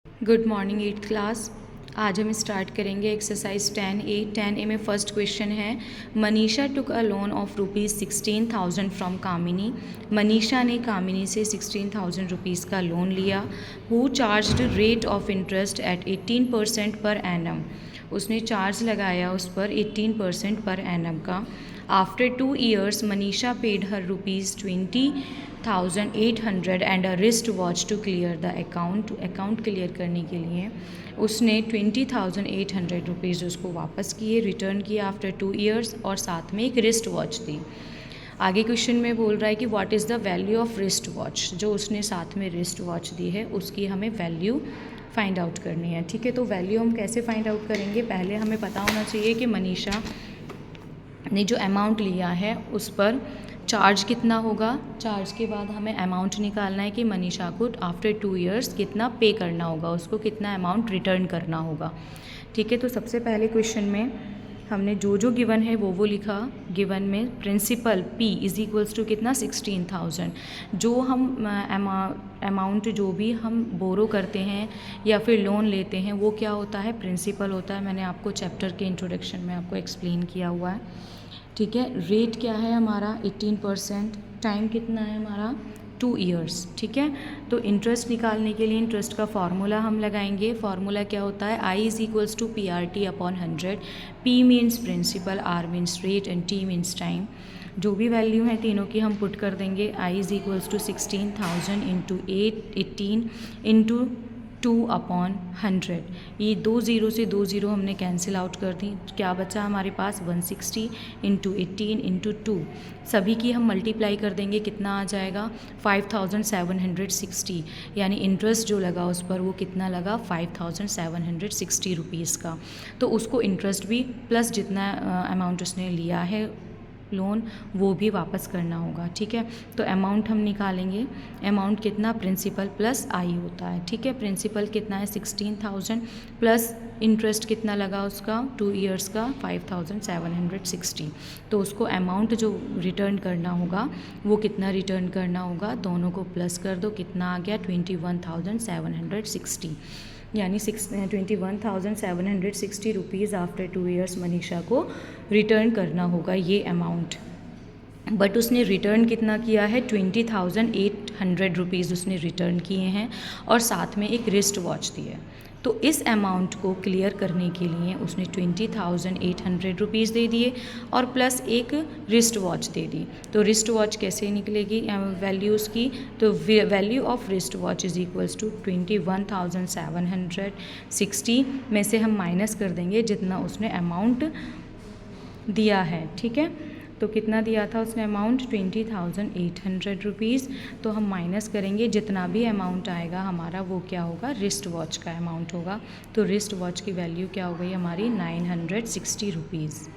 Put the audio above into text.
Good morning 8th class. आज हम start करेंगे एक्सरसाइज 10A। 10A में फर्स्ट क्वेश्चन है, मनीषा टुक अ लोन ऑफ रुपीज़ 16,000 फ्रॉम कामिनी। मनीषा ने कामिनी से 16,000 रुपीज़ का लोन लिया। Who charged rate of interest eight 18% पर एनम। उसने चार्ज लगाया उस पर 18% पर एनम का। After 2 years Manisha paid her ₹20,800 and a wrist watch to clear the account. Account clear करने के लिए उसने 20,800 रुपीज़ उसको वापस किए, रिटर्न किया आफ्टर 2 years, और साथ में एक रिस्ट वॉच दी। आगे क्वेश्चन में बोल रहा है कि what is the value of wrist watch. जो उसने साथ में रिस्ट वॉच दी है उसकी हमें वैल्यू फाइंड आउट करनी है। ठीक है, तो वैल्यू हम कैसे फाइंड आउट करेंगे, पहले हमें पता होना चाहिए कि मनीषा ने जो अमाउंट लिया है उस पर चार्ज कितना होगा। चार्ज के बाद हमें अमाउंट निकालना है कि मनीषा को आफ्टर 2 years कितना पे करना होगा, उसको कितना अमाउंट रिटर्न करना होगा। ठीक है, तो सबसे पहले क्वेश्चन में हमने जो गिवन है वो लिखा। गिवन में principal P is equals to कितना 16,000। जो हम अमाउंट जो भी हम बोरो करते हैं या फिर लोन लेते हैं वो क्या होता है, प्रिंसिपल होता है। मैंने आपको चैप्टर के इंट्रोडक्शन में आपको एक्सप्लेन किया हुआ है। ठीक है, रेट क्या है हमारा 18%, टाइम कितना है हमारा 2 years। ठीक है, तो इंटरेस्ट निकालने के लिए इंटरेस्ट का फार्मूला हम लगाएंगे। फार्मूला क्या होता है, I is equals to PRT upon 100। P means principal, R means rate and T means time. जो भी वैल्यू है तीनों की हम पुट कर देंगे। I is equals to 16,000 into 18 into 2 upon 100। ये 2 0 से 2 0 हमने कैंसिल आउट कर दी। क्या बचा हमारे पास 160 इंटू 18 इंटू 2। सभी की हम मल्टीप्लाई कर देंगे, कितना आ जाएगा 5,760। यानी इंटरेस्ट जो लगा उस पर वो कितना लगा 5,760 रुपीज़ का। तो उसको इंटरेस्ट भी प्लस जितना अमाउंट उसने लिया है लोन वो भी वापस करना होगा। ठीक है, तो अमाउंट हम निकालेंगे। अमाउंट कितना, प्रिंसिपल प्लस आई होता है। ठीक है, प्रिंसिपल कितना है 16,000 प्लस इंटरेस्ट कितना लगा उसका 2 years का 5,760। तो उसको अमाउंट जो रिटर्न करना होगा वो कितना रिटर्न करना होगा, दोनों को प्लस कर दो, कितना आ गया 21,760। यानी 21,760 रुपीज़ आफ्टर 2 years मनीषा को रिटर्न करना होगा ये अमाउंट। बट उसने रिटर्न कितना किया है 20,800 रुपीज़ उसने रिटर्न किए हैं और साथ में एक रिस्ट वॉच दी है। तो इस अमाउंट को क्लियर करने के लिए उसने 20,800 रुपीज़ दे दिए और प्लस एक रिस्ट वॉच दे दी। तो रिस्ट वॉच कैसे निकलेगी वैल्यू उसकी, तो value of wrist watch is equals to 21,760 में से हम माइनस कर देंगे जितना उसने अमाउंट दिया है। ठीक है, तो कितना दिया था उसने अमाउंट 20,800 रुपीज़। तो हम माइनस करेंगे, जितना भी अमाउंट आएगा हमारा वो क्या होगा, रिस्ट वॉच का अमाउंट होगा। तो रिस्ट वॉच की वैल्यू क्या हो गई हमारी 960 रुपीज़।